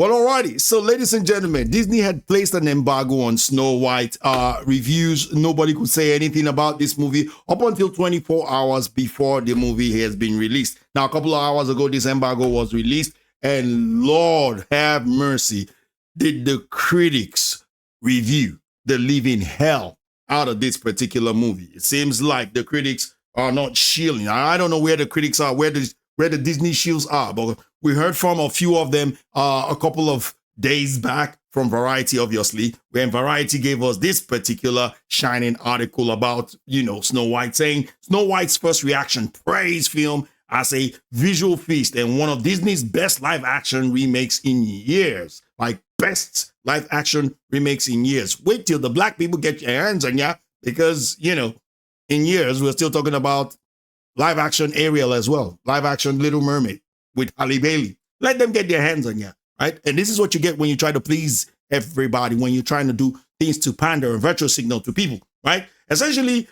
Well, alrighty. So, ladies and gentlemen, Disney had placed an embargo on Snow White. Reviews, nobody could say anything about this movie up until 24 hours before the movie has been released. Now, a couple of hours ago, this embargo was released, and Lord have mercy, did the critics review the living hell out of this particular movie. It seems like the critics are not shielding. I don't know where the critics are, where the Disney shields are, but we heard from a few of them a couple of days back from Variety, obviously, when Variety gave us this particular shining article about, Snow White, saying Snow White's first reaction praise film as a visual feast and one of Disney's best live action remakes in years. Like best live action remakes in years. Wait till the black people get your hands on ya, because, in years, we're still talking about live action Ariel as well. Live action Little Mermaid with Halle Bailey. Let them get their hands on you, right? And this is what you get when you try to please everybody, when you're trying to do things to pander and virtue signal to people, right? Essentially,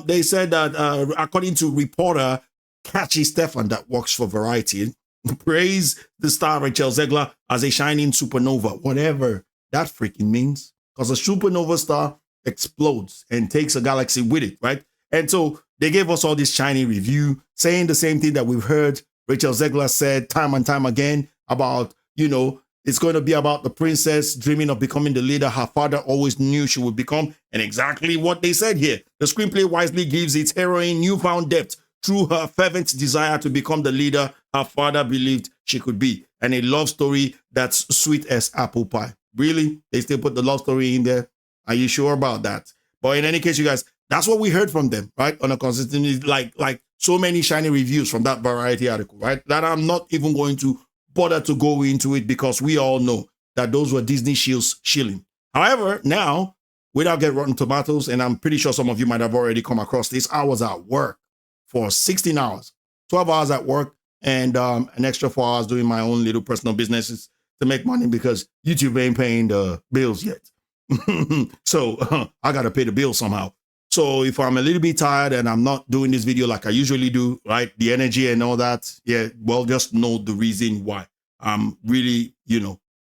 they said that according to reporter Catchy Stefan that works for Variety, praise the star Rachel Zegler as a shining supernova, whatever that freaking means. Because a supernova star explodes and takes a galaxy with it, right? And so they gave us all this shiny review saying the same thing that we've heard Rachel Zegler said time and time again about, it's going to be about the princess dreaming of becoming the leader her father always knew she would become. And exactly what they said here. The screenplay wisely gives its heroine newfound depth through her fervent desire to become the leader her father believed she could be. And a love story that's sweet as apple pie. Really? They still put the love story in there? Are you sure about that? But in any case, you guys, that's what we heard from them, right? On a consistent, like so many shiny reviews from that Variety article, right? That I'm not even going to bother to go into it because we all know that those were Disney shields shilling. However, now, without getting Rotten Tomatoes, and I'm pretty sure some of you might have already come across this, I was at work for 16 hours, 12 hours at work, and an extra 4 hours doing my own little personal businesses to make money because YouTube ain't paying the bills yet. So I got to pay the bill somehow. So if I'm a little bit tired and I'm not doing this video like I usually do, right, the energy and all that, yeah, well, just know the reason why. I'm really,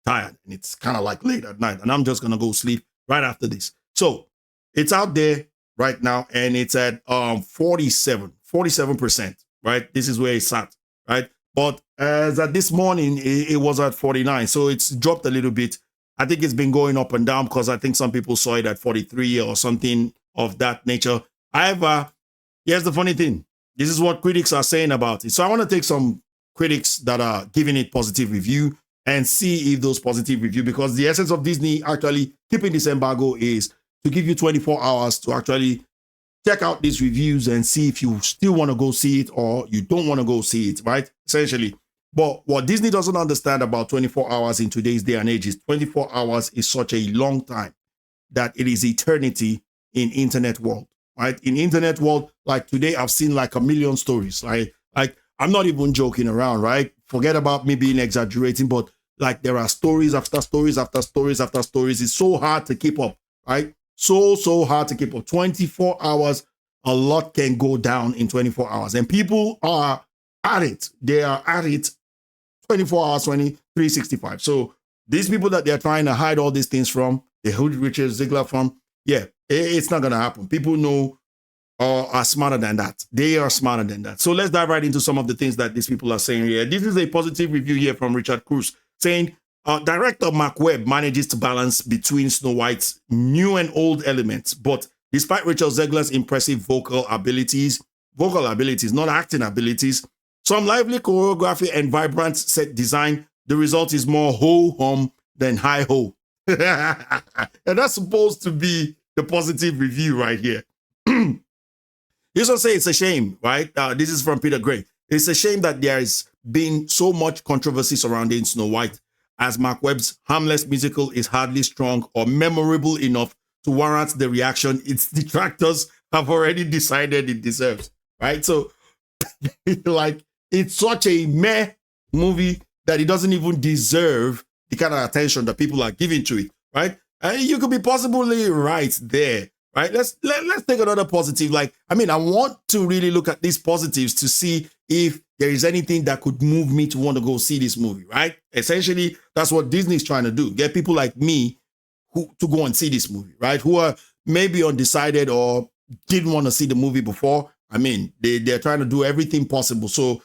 tired. And it's kind of like late at night. And I'm just going to go sleep right after this. So it's out there right now. And it's at 47%, right? This is where it's at, right? But as at this morning, it was at 49. So it's dropped a little bit. I think it's been going up and down because I think some people saw it at 43 or something of that nature. However, here's the funny thing. This is what critics are saying about it. So I want to take some critics that are giving it positive review and see if those positive review, because the essence of Disney actually keeping this embargo is to give you 24 hours to actually check out these reviews and see if you still want to go see it or you don't want to go see it, right? Essentially. But what Disney doesn't understand about 24 hours in today's day and age is 24 hours is such a long time that it is eternity in internet world, right? In internet world, like today, I've seen like a million stories. Like I'm not even joking around, right? Forget about me being exaggerating, but like there are stories after stories after stories after stories. It's so hard to keep up, right? So hard to keep up. 24 hours, a lot can go down in 24 hours. And people are at it. They are at it 24 hours, 365. So these people that they're trying to hide all these things from, the hood Richard Ziegler from, yeah, it's not going to happen. People know are smarter than that. They are smarter than that. So let's dive right into some of the things that these people are saying here. This is a positive review here from Richard Cruz saying, director Mark Webb manages to balance between Snow White's new and old elements, but despite Rachel Zegler's impressive vocal abilities, not acting abilities, some lively choreography and vibrant set design, the result is more ho-hum than hi-ho. And that's supposed to be the positive review right here. This will say it's a shame, right? This is from Peter Gray. It's a shame that there has been so much controversy surrounding Snow White, as Mark Webb's harmless musical is hardly strong or memorable enough to warrant the reaction its detractors have already decided it deserves, right? So, like, it's such a meh movie that it doesn't even deserve the kind of attention that people are giving to it, right? And you could be possibly right there, right? Let's take another positive. Like, I mean, I want to really look at these positives to see if there is anything that could move me to want to go see this movie, right? Essentially, that's what Disney's trying to do. Get people like me who to go and see this movie, right? Who are maybe undecided or didn't want to see the movie before. I mean, they're trying to do everything possible. So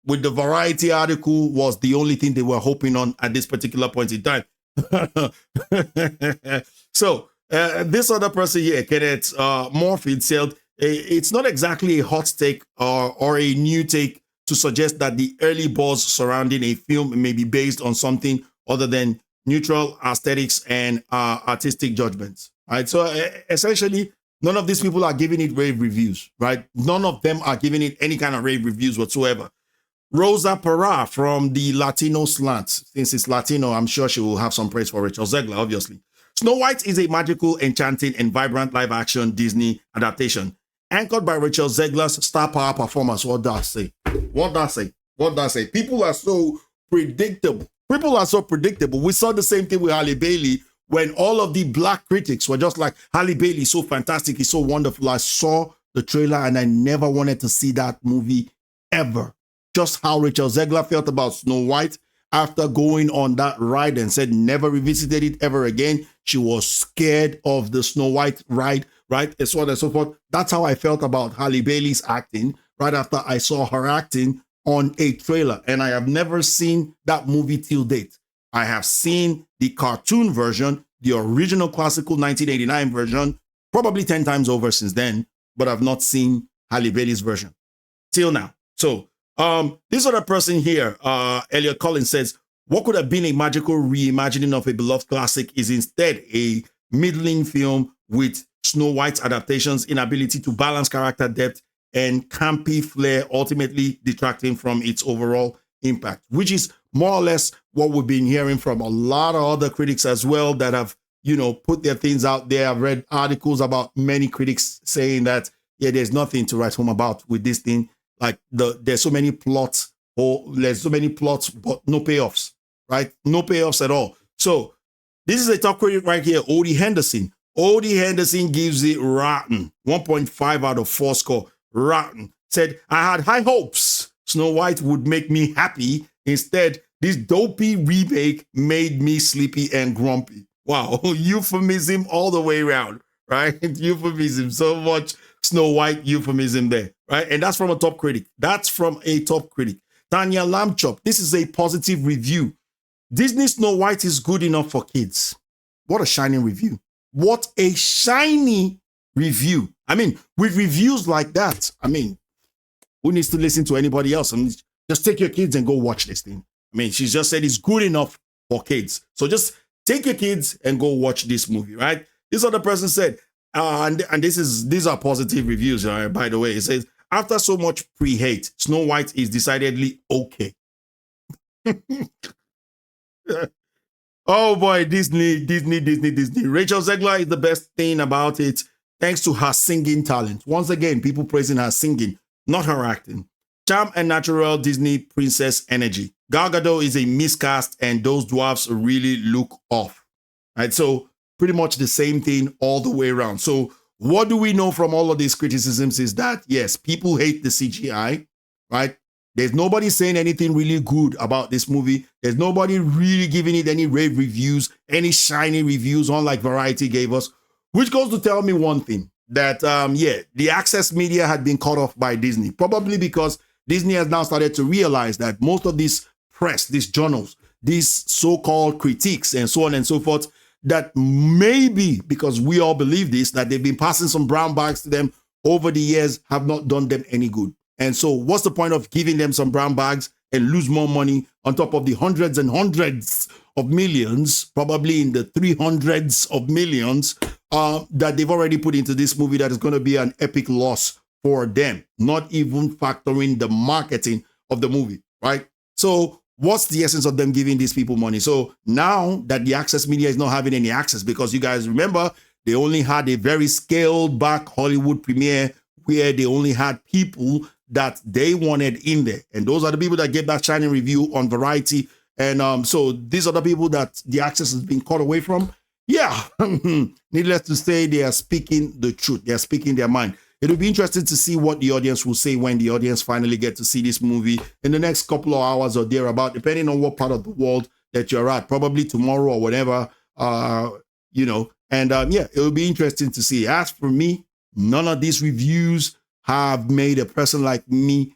with the Variety article was the only thing they were hoping on at this particular point in time. So this other person here, Kenneth Morphy, said it's not exactly a hot take or a new take to suggest that the early buzz surrounding a film may be based on something other than neutral aesthetics and artistic judgments. Right. So essentially, none of these people are giving it rave reviews. Right. None of them are giving it any kind of rave reviews whatsoever. Rosa Parra from the Latino Slant. Since it's Latino, I'm sure she will have some praise for Rachel Zegler, obviously. Snow White is a magical, enchanting, and vibrant live-action Disney adaptation, anchored by Rachel Zegler's star power performance. What does say? What does say? What does say? People are so predictable. People are so predictable. We saw the same thing with Halle Bailey when all of the black critics were just like, Halle Bailey is so fantastic, he's so wonderful. I saw the trailer and I never wanted to see that movie ever. Just how Rachel Zegler felt about Snow White after going on that ride and said never revisited it ever again. She was scared of the Snow White ride, right? And so on and so forth. That's how I felt about Halle Bailey's acting right after I saw her acting on a trailer. And I have never seen that movie till date. I have seen the cartoon version, the original classical 1989 version, probably 10 times over since then, but I've not seen Halle Bailey's version till now. So, this other person here, Elliot Collins, says, what could have been a magical reimagining of a beloved classic is instead a middling film with Snow White's adaptation's inability to balance character depth and campy flair, ultimately detracting from its overall impact, which is more or less what we've been hearing from a lot of other critics as well that have, you know, put their things out there. I've read articles about many critics saying that, yeah, there's nothing to write home about with this thing. Like there's so many plots, but no payoffs, right? No payoffs at all. So this is a top critic right here, Odie Henderson. Odie Henderson gives it rotten, 1.5 out of 4 score, rotten. Said, I had high hopes Snow White would make me happy. Instead, this dopey remake made me sleepy and grumpy. Wow, euphemism all the way around, right? Euphemism, so much Snow White euphemism there, right? And that's from a top critic. That's from a top critic. Tanya Lamchop, this is a positive review. Disney Snow White is good enough for kids. What a shining review. What a shiny review. I mean, with reviews like that, I mean, who needs to listen to anybody else? I mean, just take your kids and go watch this thing. I mean, she just said it's good enough for kids. So just take your kids and go watch this movie, right? This other person said, and these are positive reviews, by the way. It says, after so much pre-hate, Snow White is decidedly okay. Oh boy, Disney. Rachel Zegler is the best thing about it, thanks to her singing talent. Once again, people praising her singing, not her acting. Charm and natural Disney princess energy. Gal Gadot is a miscast, and those dwarfs really look off. Right, so pretty much the same thing all the way around. So what do we know from all of these criticisms is that, yes, people hate the CGI, right? There's nobody saying anything really good about this movie. There's nobody really giving it any rave reviews, any shiny reviews, unlike Variety gave us, which goes to tell me one thing, that, yeah, the access media had been cut off by Disney, probably because Disney has now started to realize that most of these press, these journals, these so-called critiques and so on and so forth, that maybe, because we all believe this, that they've been passing some brown bags to them over the years, have not done them any good. And so what's the point of giving them some brown bags and lose more money on top of the hundreds and hundreds of millions, probably in the 300s of millions, that they've already put into this movie that is going to be an epic loss for them, not even factoring the marketing of the movie, right? So what's the essence of them giving these people money? So now that the access media is not having any access, because you guys remember, they only had a very scaled back Hollywood premiere where they only had people that they wanted in there. And those are the people that get that shining review on Variety. And so these are the people that the access has been cut away from. Yeah, needless to say, they are speaking the truth. They are speaking their mind. it'll be interesting to see what the audience will say when the audience finally get to see this movie in the next couple of hours or thereabout, depending on what part of the world that you're at, probably tomorrow or whatever, you know. And yeah, it'll be interesting to see. As for me, none of these reviews have made a person like me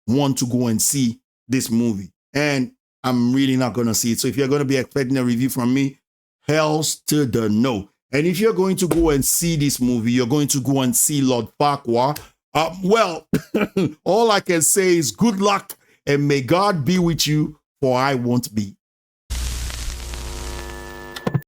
want to go and see this movie. And I'm really not going to see it. So if you're going to be expecting a review from me, hells to the no. And if you're going to go and see this movie, you're going to go and see Lord Farquhar. Well, all I can say is good luck and may God be with you, for I won't be.